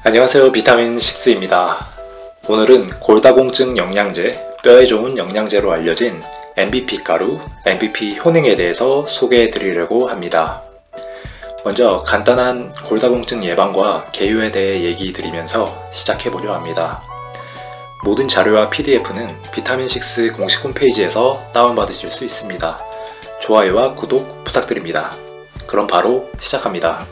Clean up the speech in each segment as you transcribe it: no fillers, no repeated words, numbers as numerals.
안녕하세요, 비타민6입니다. 오늘은 골다공증 영양제, 뼈에 좋은 영양제로 알려진 MVP 가루, MVP 효능에 대해서 소개해 드리려고 합니다. 먼저 간단한 골다공증 예방과 개요에 대해 얘기 드리면서 시작해 보려 합니다. 모든 자료와 PDF는 비타민6 공식 홈페이지에서 다운받으실 수 있습니다. 좋아요와 구독 부탁드립니다. 그럼 바로 시작합니다.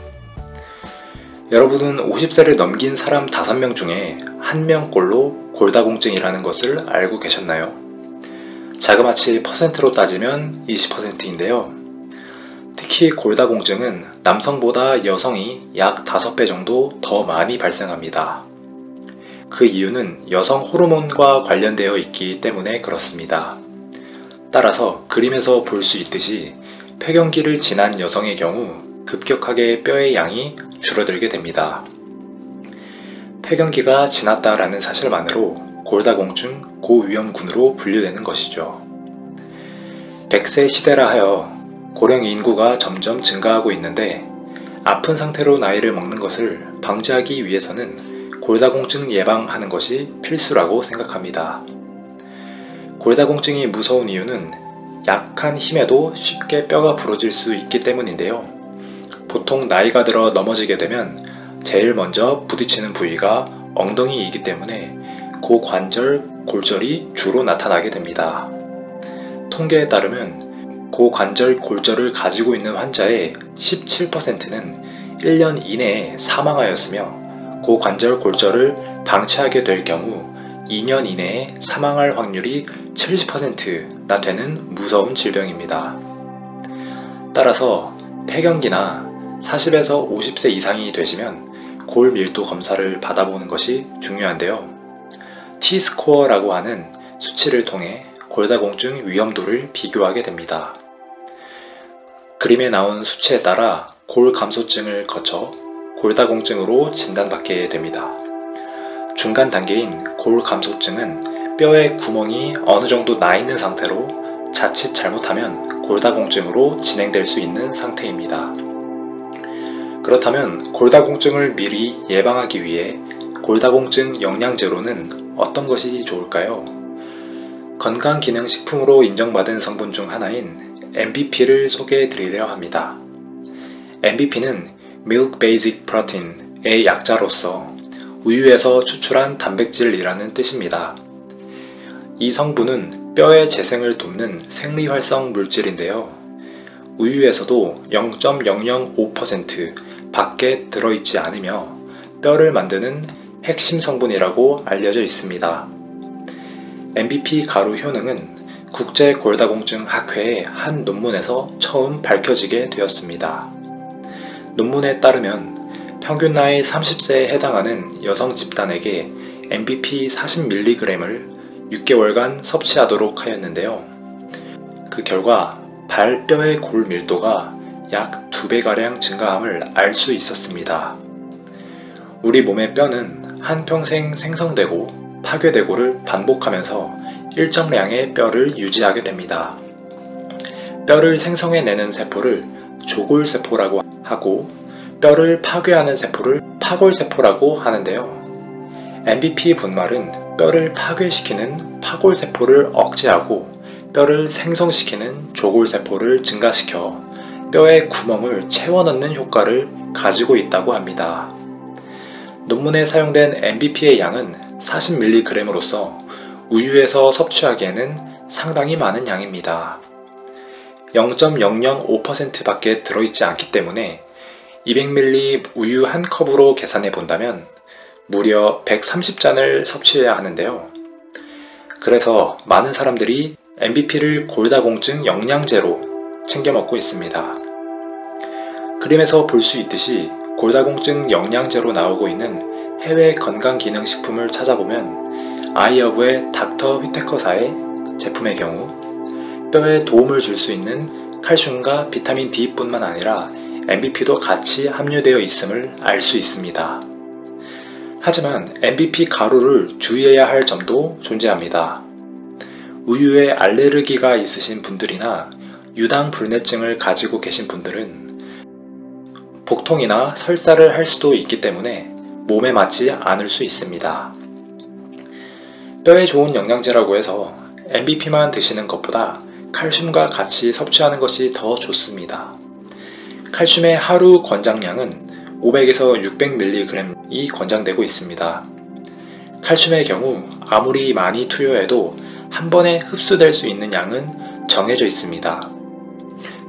여러분은 50세를 넘긴 사람 5명 중에 1명꼴로 골다공증이라는 것을 알고 계셨나요? 자그마치 퍼센트로 따지면 20%인데요. 특히 골다공증은 남성보다 여성이 약 5배 정도 더 많이 발생합니다. 그 이유는 여성 호르몬과 관련되어 있기 때문에 그렇습니다. 따라서 그림에서 볼 수 있듯이 폐경기를 지난 여성의 경우 급격하게 뼈의 양이 줄어들게 됩니다. 폐경기가 지났다라는 사실만으로 골다공증 고위험군으로 분류되는 것이죠. 100세 시대라 하여 고령 인구가 점점 증가하고 있는데 아픈 상태로 나이를 먹는 것을 방지하기 위해서는 골다공증 예방하는 것이 필수라고 생각합니다. 골다공증이 무서운 이유는 약한 힘에도 쉽게 뼈가 부러질 수 있기 때문인데요. 보통 나이가 들어 넘어지게 되면 제일 먼저 부딪히는 부위가 엉덩이이기 때문에 고관절, 골절이 주로 나타나게 됩니다. 통계에 따르면 고관절, 골절을 가지고 있는 환자의 17%는 1년 이내에 사망하였으며 고관절, 골절을 방치하게 될 경우 2년 이내에 사망할 확률이 70%나 되는 무서운 질병입니다. 따라서 폐경기나 40에서 50세 이상이 되시면 골 밀도 검사를 받아보는 것이 중요한데요. T-스코어라고 하는 수치를 통해 골다공증 위험도를 비교하게 됩니다. 그림에 나온 수치에 따라 골 감소증을 거쳐 골다공증으로 진단받게 됩니다. 중간 단계인 골 감소증은 뼈에 구멍이 어느 정도 나 있는 상태로 자칫 잘못하면 골다공증으로 진행될 수 있는 상태입니다. 그렇다면 골다공증을 미리 예방하기 위해 골다공증 영양제로는 어떤 것이 좋을까요? 건강기능식품으로 인정받은 성분 중 하나인 MVP를 소개해 드리려 합니다. MVP는 Milk Basic Protein의 약자로서 우유에서 추출한 단백질이라는 뜻입니다. 이 성분은 뼈의 재생을 돕는 생리활성 물질인데요. 우유에서도 0.005% 밖에 들어있지 않으며 뼈를 만드는 핵심 성분이라고 알려져 있습니다. MVP 가루 효능은 국제 골다공증 학회의 한 논문에서 처음 밝혀지게 되었습니다. 논문에 따르면 평균 나이 30세에 해당하는 여성 집단에게 MVP 40mg을 6개월간 섭취하도록 하였는데요. 그 결과 발뼈의 골 밀도가 약 2배가량 증가함을 알 수 있었습니다. 우리 몸의 뼈는 한평생 생성되고 파괴되고를 반복하면서 일정량의 뼈를 유지하게 됩니다. 뼈를 생성해내는 세포를 조골세포라고 하고 뼈를 파괴하는 세포를 파골세포라고 하는데요. MVP 분말은 뼈를 파괴시키는 파골세포를 억제하고 뼈를 생성시키는 조골세포를 증가시켜 뼈의 구멍을 채워넣는 효과를 가지고 있다고 합니다. 논문에 사용된 MVP의 양은 40mg으로서 우유에서 섭취하기에는 상당히 많은 양입니다. 0.005% 밖에 들어있지 않기 때문에 200ml 우유 한 컵으로 계산해 본다면 무려 130잔을 섭취해야 하는데요. 그래서 많은 사람들이 MVP를 골다공증 영양제로 챙겨 먹고 있습니다. 그림에서 볼 수 있듯이 골다공증 영양제로 나오고 있는 해외 건강기능식품을 찾아보면 아이허브의 닥터 휘테커사의 제품의 경우 뼈에 도움을 줄 수 있는 칼슘과 비타민 D 뿐만 아니라 MVP도 같이 함유되어 있음을 알 수 있습니다. 하지만 MVP 가루를 주의해야 할 점도 존재합니다. 우유에 알레르기가 있으신 분들이나 유당불내증을 가지고 계신 분들은 복통이나 설사를 할 수도 있기 때문에 몸에 맞지 않을 수 있습니다. 뼈에 좋은 영양제라고 해서 MBP만 드시는 것보다 칼슘과 같이 섭취하는 것이 더 좋습니다. 칼슘의 하루 권장량은 500에서 600mg이 권장되고 있습니다. 칼슘의 경우 아무리 많이 투여해도 한 번에 흡수될 수 있는 양은 정해져 있습니다.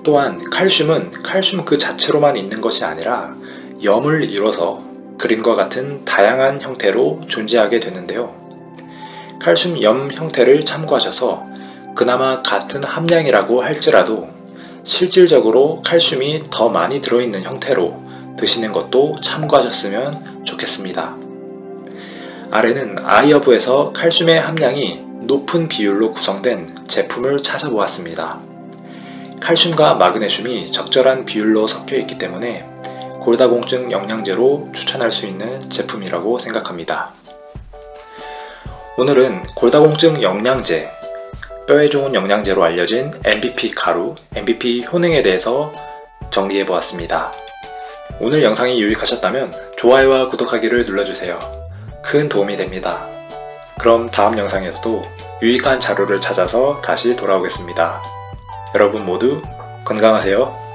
또한 칼슘은 칼슘 그 자체로만 있는 것이 아니라 염을 이뤄서 그림과 같은 다양한 형태로 존재하게 되는데요. 칼슘 염 형태를 참고하셔서 그나마 같은 함량이라고 할지라도 실질적으로 칼슘이 더 많이 들어있는 형태로 드시는 것도 참고하셨으면 좋겠습니다. 아래는 아이허브에서 칼슘의 함량이 높은 비율로 구성된 제품을 찾아보았습니다. 칼슘과 마그네슘이 적절한 비율로 섞여 있기 때문에 골다공증 영양제로 추천할 수 있는 제품이라고 생각합니다. 오늘은 골다공증 영양제, 뼈에 좋은 영양제로 알려진 MVP 가루, MVP 효능에 대해서 정리해보았습니다. 오늘 영상이 유익하셨다면 좋아요와 구독하기를 눌러주세요. 큰 도움이 됩니다. 그럼 다음 영상에서도 유익한 자료를 찾아서 다시 돌아오겠습니다. 여러분 모두 건강하세요.